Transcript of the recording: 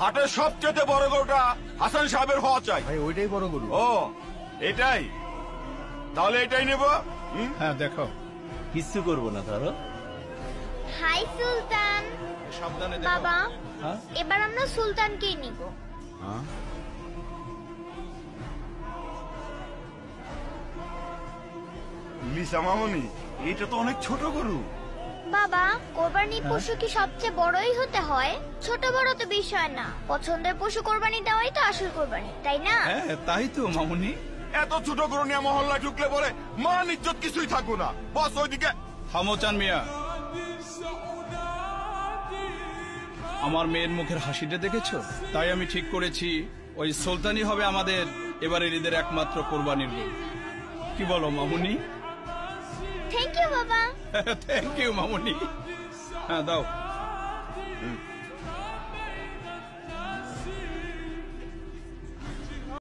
হাটের সবচেয়ে বড় গরুটা হাসান সাহেবের হওয়া চাই। ভাই ওইটাই বড় গরু। ও এটাই, তাহলে এটাই নেব। হ্যাঁ দেখো, কিচ্ছু করবো না ধরো। হাই সুলতান। সাবধানে বাবা, হ্যাঁ? এবার আমরা সুলতানকেই নিব। লিসা মামনি, এটা তো অনেক ছোট গরু। বাবা, কোরবানির পশু কি সবচেয়ে বড়ই হতে হয়? ছোট বড় তো বিষয় না, পছন্দের পশু কোরবানি দেওয়াই তো আসল কোরবানি, তাই না? হ্যাঁ তাই তো মামুনি। এত ছোট গরু নিয়ে মহল্লা ঢুকলে পরে মান ইজ্জত কিছুই থাকবো না। বস ওইদিকে। থামো চান মিয়া, আমার মেয়ের মুখের হাসিটা দেখেছো? তাই আমি ঠিক করেছি ওই সুলতানি হবে আমাদের এবারের ঈদের একমাত্র কোরবানির গরু। কি বলো মামুনি? থ্যাংক ইউ বাবা। থ্যাংক ইউ মামুনি। হ্যাঁ দাও।